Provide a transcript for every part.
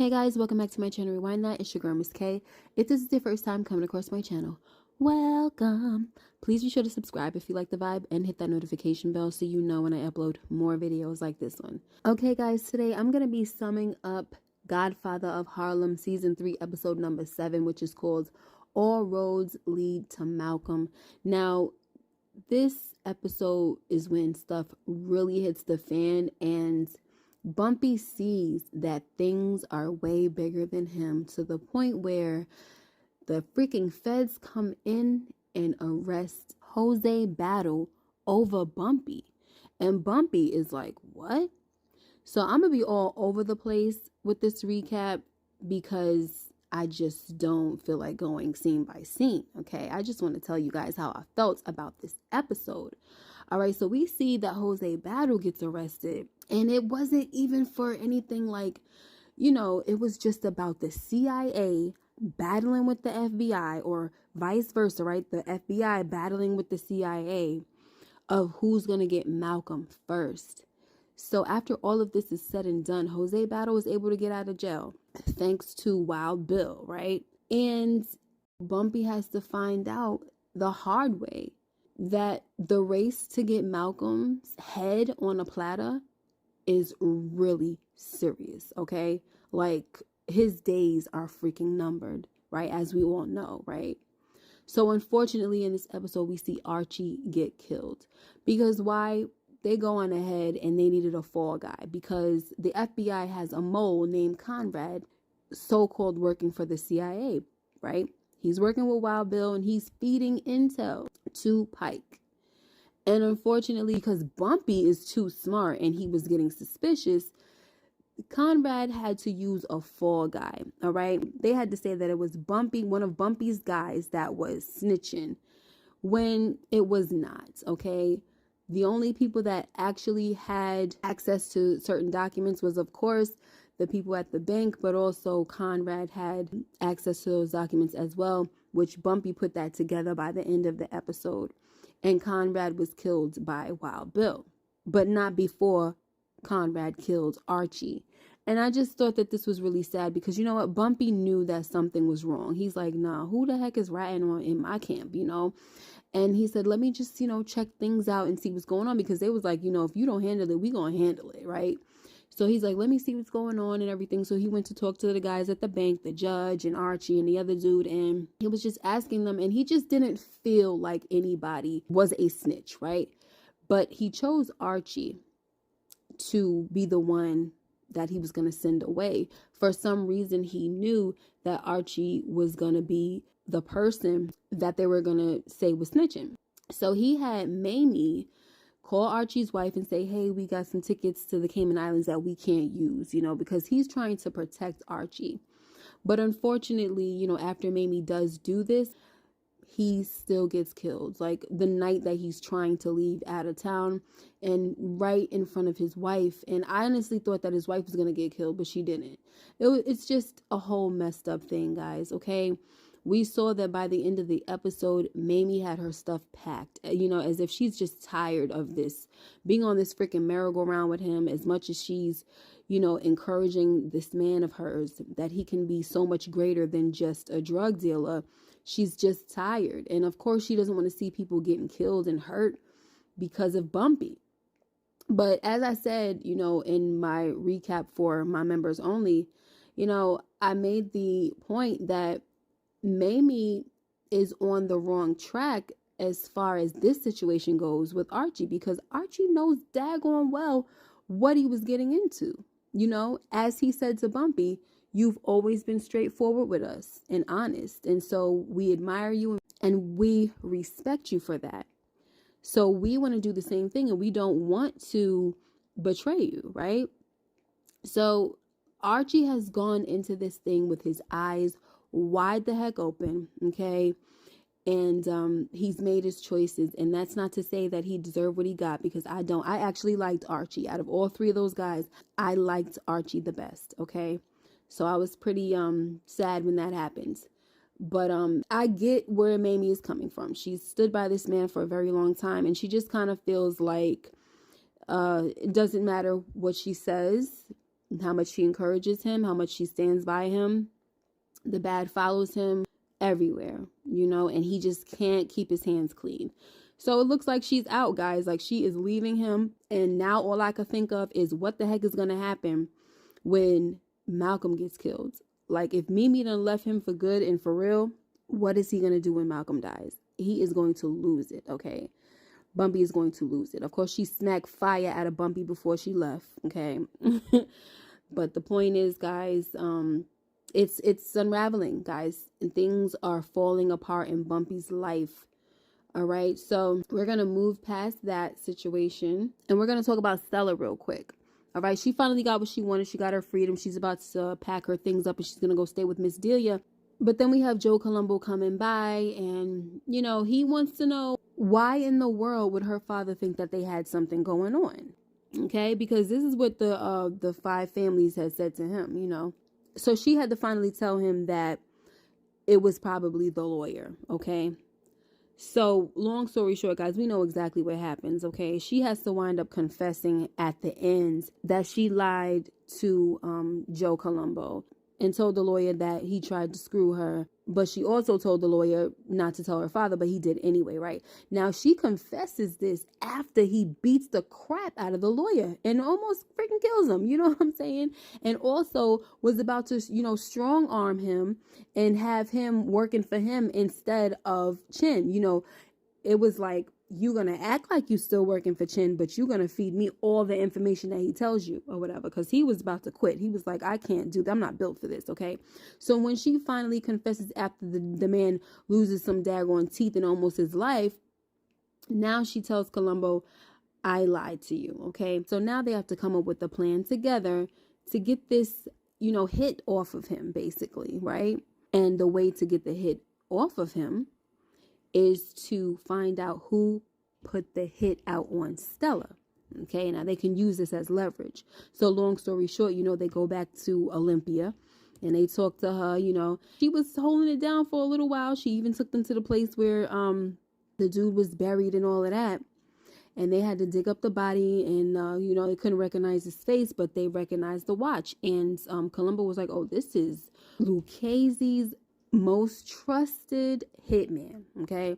Hey guys, welcome back to my channel. Rewind That. It's your girl, Miss K. If this is your first time coming across my channel, welcome. Please be sure to subscribe if you like the vibe and hit that notification bell so you know when I upload more videos like this one. Okay guys, today I'm going to be summing up Godfather of Harlem Season 3 episode number 7, which is called All Roads Lead to Malcolm. Now, this episode is when stuff really hits the fan and Bumpy sees that things are way bigger than him to the point where the freaking feds come in and arrest Jose Battle over Bumpy. And Bumpy is like, what? So I'm going to be all over the place with this recap because I just don't feel like going scene by scene, okay? I just want to tell you guys how I felt about this episode. All right, so we see that Jose Battle gets arrested, and it wasn't even for anything like, it was just about the CIA battling with the FBI or vice versa, right? The FBI battling with the CIA of who's going to get Malcolm first. So after all of this is said and done, Jose Battle was able to get out of jail thanks to Wild Bill, right? And Bumpy has to find out the hard way that the race to get Malcolm's head on a platter is really serious, okay? Like, his days are freaking numbered, right? As we all know, right? So unfortunately in this episode, we see Archie get killed. Because why? They go on ahead and they needed a fall guy because the FBI has a mole named Conrad, so-called working for the CIA, right? He's working with Wild Bill and he's feeding intel to Pike. And unfortunately, because Bumpy is too smart and he was getting suspicious, Conrad had to use a fall guy, all right? They had to say that it was Bumpy, one of Bumpy's guys that was snitching when it was not, okay? The only people that actually had access to certain documents was, of course, the people at the bank, but also Conrad had access to those documents as well, which Bumpy put that together by the end of the episode. And Conrad was killed by Wild Bill, but not before Conrad killed Archie. And I just thought that this was really sad because, you know what? Bumpy knew that something was wrong. He's like, nah, who the heck is ratting on in my camp, And he said, let me just, check things out and see what's going on. Because they was like, if you don't handle it, we going to handle it, right? So he's like, let me see what's going on and everything. So he went to talk to the guys at the bank, the judge and Archie and the other dude. And he was just asking them. And he just didn't feel like anybody was a snitch, right? But he chose Archie to be the one that he was going to send away. For some reason, he knew that Archie was going to be the person that they were going to say was snitching. So he had Mamie call Archie's wife and say, hey, we got some tickets to the Cayman Islands that we can't use, because he's trying to protect Archie. But unfortunately, after Mamie does do this, he still gets killed. Like the night that he's trying to leave out of town and right in front of his wife. And I honestly thought that his wife was going to get killed, but she didn't. It's just a whole messed up thing, guys. Okay. We saw that by the end of the episode, Mamie had her stuff packed, as if she's just tired of this, being on this freaking merry-go-round with him, as much as she's, encouraging this man of hers that he can be so much greater than just a drug dealer. She's just tired. And of course, she doesn't want to see people getting killed and hurt because of Bumpy. But as I said, in my recap for my members only, I made the point that Mamie is on the wrong track as far as this situation goes with Archie, because Archie knows daggone well what he was getting into. As he said to Bumpy, you've always been straightforward with us and honest. And so we admire you and we respect you for that. So we want to do the same thing and we don't want to betray you, right? So Archie has gone into this thing with his eyes wide the heck open, okay? And he's made his choices, and that's not to say that he deserved what he got, because I don't. I actually liked Archie. Out of all three of those guys, I liked Archie the best, okay? So I was pretty sad when that happened. But I get where Mamie is coming from. She's stood by this man for a very long time, and she just kind of feels like it doesn't matter what she says. how much she encourages him, how much she stands by him. The bad follows him everywhere, you know, and he just can't keep his hands clean. So it looks like she's out, guys. Like, she is leaving him. And now all I could think of is what the heck is going to happen when Malcolm gets killed. Like, if Mimi done left him for good and for real, what is he going to do when Malcolm dies? He is going to lose it, okay? Bumpy is going to lose it. Of course, she smacked fire out of Bumpy before she left, okay? But the point is, guys, it's unraveling, guys. And things are falling apart in Bumpy's life. All right, so we're going to move past that situation. And we're going to talk about Stella real quick. All right, she finally got what she wanted. She got her freedom. She's about to pack her things up and she's going to go stay with Miss Delia. But then we have Joe Colombo coming by and, you know, he wants to know why in the world would her father think that they had something going on? Okay, because this is what the five families had said to him, you know. So she had to finally tell him that it was probably the lawyer, okay? So, long story short, guys, we know exactly what happens, okay? She has to wind up confessing at the end that she lied to Joe Colombo and told the lawyer that he tried to screw her. But she also told the lawyer not to tell her father, but he did anyway, right? Now, she confesses this after he beats the crap out of the lawyer and almost freaking kills him. You know what I'm saying? And also was about to, you know, strong arm him and have him working for him instead of Chin. You know, it was like, you're going to act like you're still working for Chin, but you're going to feed me all the information that he tells you or whatever, because he was about to quit. He was like, I can't do that. I'm not built for this, okay? So when she finally confesses after the man loses some daggone teeth and almost his life, now she tells Colombo, I lied to you, okay? So now they have to come up with a plan together to get this, you know, hit off of him, basically, right? And the way to get the hit off of him is to find out who put the hit out on Stella. Okay, now they can use this as leverage. So long story short, you know, they go back to Olympia and they talk to her, you know. She was holding it down for a little while. She even took them to the place where the dude was buried and all of that. And they had to dig up the body and, you know, they couldn't recognize his face, but they recognized the watch. And Colombo was like, oh, this is Lucchese's most trusted hitman, okay?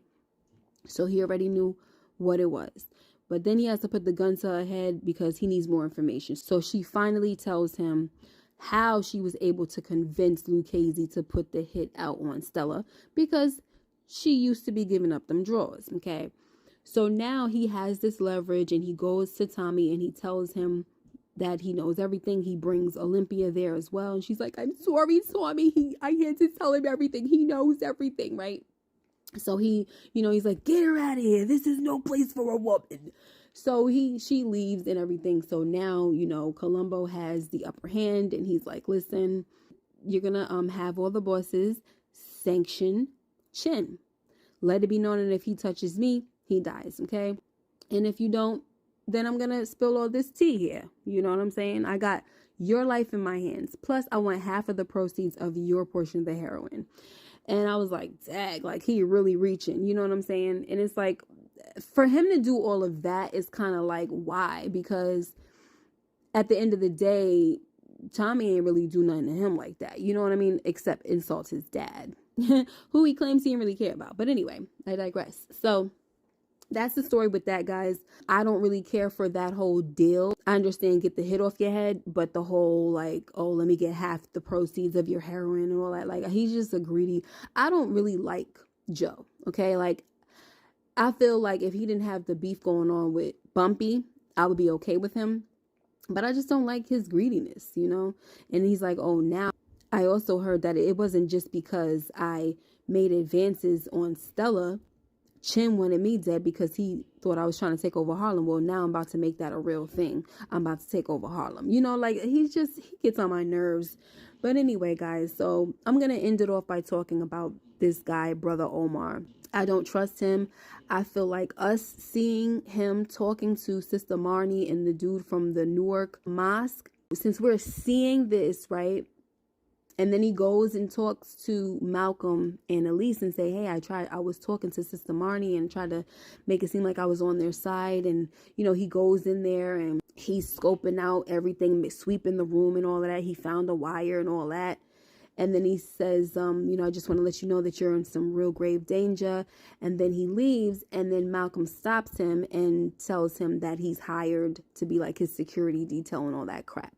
So he already knew what it was. But then he has to put the gun to her head because he needs more information. So she finally tells him how she was able to convince Lucchese to put the hit out on Stella because she used to be giving up them drawers, okay? So now he has this leverage and he goes to Tommy and he tells him that he knows everything. He brings Olympia there as well. And she's like, I'm sorry, Tommy. I had to tell him everything. He knows everything, right? So he, you know, he's like, get her out of here. This is no place for a woman. So she leaves and everything. So now, you know, Colombo has the upper hand and he's like, listen, you're going to have all the bosses sanction Chin. Let it be known that if he touches me, he dies, okay? And if you don't, then I'm going to spill all this tea here. You know what I'm saying? I got your life in my hands. Plus, I want half of the proceeds of your portion of the heroin. And I was like, dag, like he really reaching. You know what I'm saying? And it's like, for him to do all of that is kind of like, why? Because at the end of the day, Tommy ain't really do nothing to him like that. You know what I mean? Except insult his dad, who he claims he didn't really care about. But anyway, I digress. So that's the story with that, guys. I don't really care for that whole deal. I understand get the hit off your head, but the whole like, oh, let me get half the proceeds of your heroin and all that. Like, he's just a greedy. I don't really like Joe, okay? Like, I feel like if he didn't have the beef going on with Bumpy, I would be okay with him. But I just don't like his greediness, you know? And he's like, oh, now I also heard that it wasn't just because I made advances on Stella. Chin wanted me dead because he thought I was trying to take over Harlem. Well, now I'm about to make that a real thing. I'm about to take over Harlem. You know, like, he gets on my nerves. But anyway, guys, so I'm going to end it off by talking about this guy, Brother Omar. I don't trust him. I feel like us seeing him talking to Sister Marnie and the dude from the Newark Mosque, since we're seeing this, right? And then he goes and talks to Malcolm and Elise and say, hey, I was talking to Sister Marnie and tried to make it seem like I was on their side. And, you know, he goes in there and He's scoping out everything, sweeping the room and all of that. He found a wire and all that. And then he says, I just want to let you know that you're in some real grave danger. And then he leaves, and then Malcolm stops him and tells him that he's hired to be like his security detail and all that crap.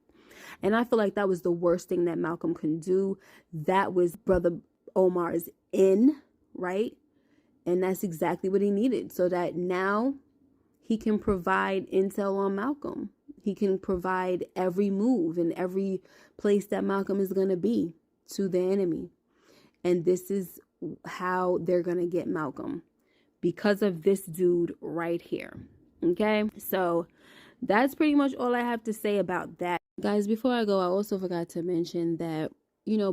And I feel like that was the worst thing that Malcolm can do. That was Brother Omar's in, right? And that's exactly what he needed, so that now he can provide intel on Malcolm. He can provide every move and every place that Malcolm is going to be to the enemy. And this is how they're going to get Malcolm, because of this dude right here. Okay, so that's pretty much all I have to say about that. Guys, before I go, I also forgot to mention that,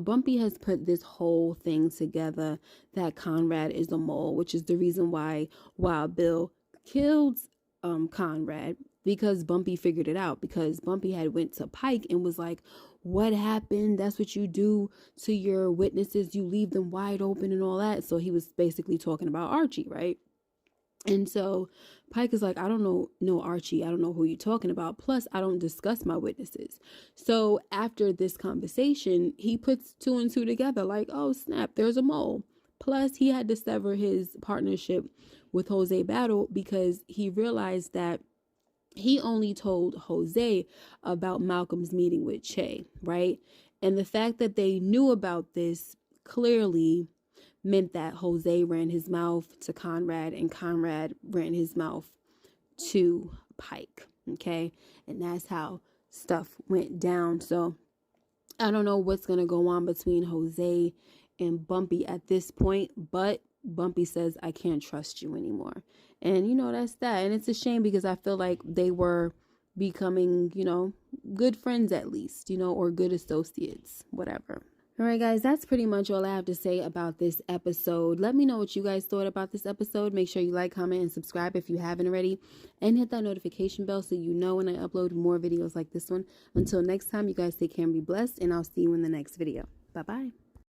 Bumpy has put this whole thing together that Conrad is a mole, which is the reason why Wild Bill killed Conrad, because Bumpy figured it out, because Bumpy had went to Pike and was like, what happened? That's what you do to your witnesses. You leave them wide open and all that. So he was basically talking about Archie, right? And so Pike is like, I don't know Archie. I don't know who you're talking about. Plus, I don't discuss my witnesses. So after this conversation, he puts 2 and 2 together like, oh, snap, there's a mole. Plus, he had to sever his partnership with Jose Battle because he realized that he only told Jose about Malcolm's meeting with Che, right? And the fact that they knew about this clearly meant that Jose ran his mouth to Conrad and Conrad ran his mouth to Pike, okay? And that's how stuff went down. So I don't know what's going to go on between Jose and Bumpy at this point, but Bumpy says, I can't trust you anymore. And, that's that. And it's a shame because I feel like they were becoming, good friends at least, or good associates, whatever. All right, guys, that's pretty much all I have to say about this episode. Let me know what you guys thought about this episode. Make sure you like, comment, and subscribe if you haven't already. And hit that notification bell so you know when I upload more videos like this one. Until next time, you guys take care and be blessed. And I'll see you in the next video. Bye-bye.